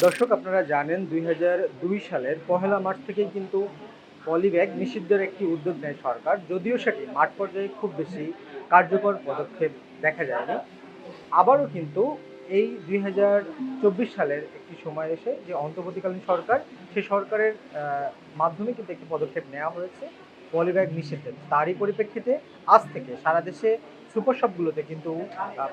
দর্শক, আপনারা জানেন ২০০২ সালের পহেলা মার্চ থেকেই কিন্তু পলিব্যাগ নিষিদ্ধের একটি উদ্যোগ নেয় সরকার। যদিও সেটি মাঠ পর্যায়ে খুব বেশি কার্যকর পদক্ষেপ দেখা যায়নি। আবারও কিন্তু এই ২০২৪ সালের একটি সময় এসে যে অন্তর্বর্তীকালীন সরকার, সেই সরকারের মাধ্যমে কিন্তু একটি পদক্ষেপ নেওয়া হয়েছে পলিব্যাগ নিষিদ্ধের। তারই পরিপ্রেক্ষিতে আজ থেকে সারা দেশে সুপার শপগুলোতে কিন্তু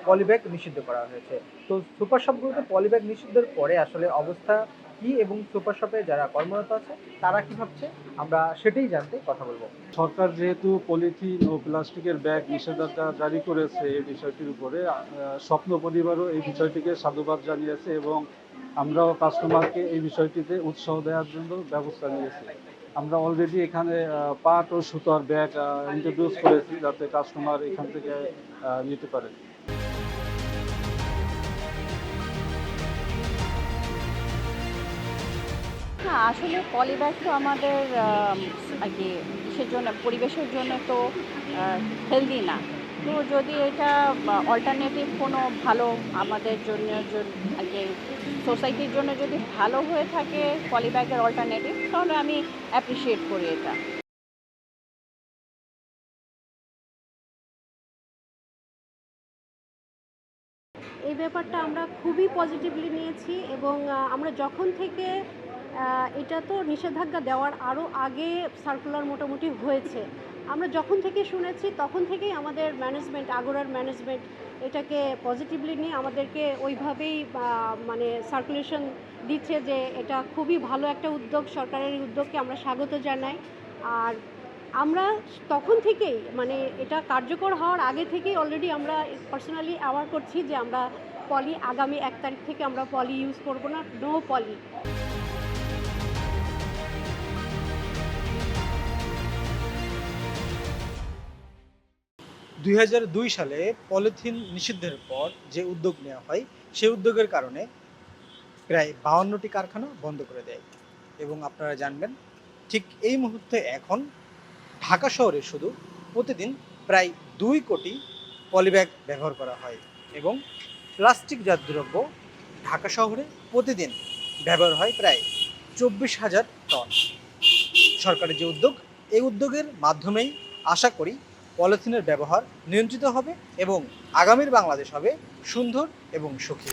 পলিব্যাগ নিষিদ্ধ করা হয়েছে। তো সুপার শপগুলোতে পলিব্যাগ নিষিদ্ধের পরে আসলে অবস্থা কি এবং সুপার শপে যারা কর্মরত আছে তারা কি ভাবছে, আমরা সেটাই জানতে কথা বলবো। সরকার যেহেতু পলিথিন ও প্লাস্টিকের ব্যাগ নিষেধাজ্ঞা জারি করেছে এই বিষয়টির উপরে স্বপ্ন পরিবারও এই বিষয়টিকে সাধুবাদ জানিয়েছে এবং আমরাও কাস্টমারকে এই বিষয়টিতে উৎসাহ দেওয়ার জন্য ব্যবস্থা নিয়েছি। আমরা অলরেডি এখানে পাট ও সুতার ব্যাগ ইন্ট্রোডিউস করেছি যাতে কাস্টমার এখান থেকে নিতে পারে। না, আসলে পলিব্যাগ তো আমাদের আর কি কিসের জন্য, পরিবেশের জন্য তো হেলদি না। তো যদি এটা অল্টারনেটিভ কোনো ভালো আমাদের জন্য আর কি সোসাইটির জন্য যদি ভালো হয়ে থাকে পলিব্যাগের অল্টারনেটিভ, তাহলে আমি অ্যাপ্রিসিয়েট করি এটা। এই ব্যাপারটা আমরা খুবই পজিটিভলি নিয়েছি এবং আমরা যখন থেকে এটা তো নিষেধাজ্ঞা দেওয়ার আরও আগে সার্কুলার মোটামুটি হয়েছে। আমরা যখন থেকে শুনেছি তখন থেকেই আমাদের ম্যানেজমেন্ট, আগোরার ম্যানেজমেন্ট এটাকে পজিটিভলি নিয়ে আমাদেরকে ওইভাবেই মানে সার্কুলেশন দিচ্ছে যে এটা খুবই ভালো একটা উদ্যোগ, সরকারের এই উদ্যোগকে আমরা স্বাগত জানাই। আর আমরা তখন থেকেই মানে এটা কার্যকর হওয়ার আগে থেকেই অলরেডি আমরা পার্সোনালি অ্যাওয়ার করছি যে আমরা পলি আগামী ১ তারিখ থেকে আমরা পলি ইউজ করব না, নো পলি। ২০০২ সালে পলিথিন নিষিদ্ধের পর যে উদ্যোগ নেওয়া হয়, সেই উদ্যোগের কারণে প্রায় ৫২টি কারখানা বন্ধ করে দেয়। এবং আপনারা জানবেন, ঠিক এই মুহূর্তে এখন ঢাকা শহরে শুধু প্রতিদিন প্রায় ২ কোটি পলিব্যাগ ব্যবহার করা হয় এবং প্লাস্টিকজাত দ্রব্য ঢাকা শহরে প্রতিদিন ব্যবহার হয় প্রায় ২৪,০০০ টন। সরকারের যে উদ্যোগ, এই উদ্যোগের মাধ্যমেই আশা করি পলিথিনের ব্যবহার নিয়ন্ত্রিত হবে এবং আগামীর বাংলাদেশ হবে সুন্দর এবং সুখী।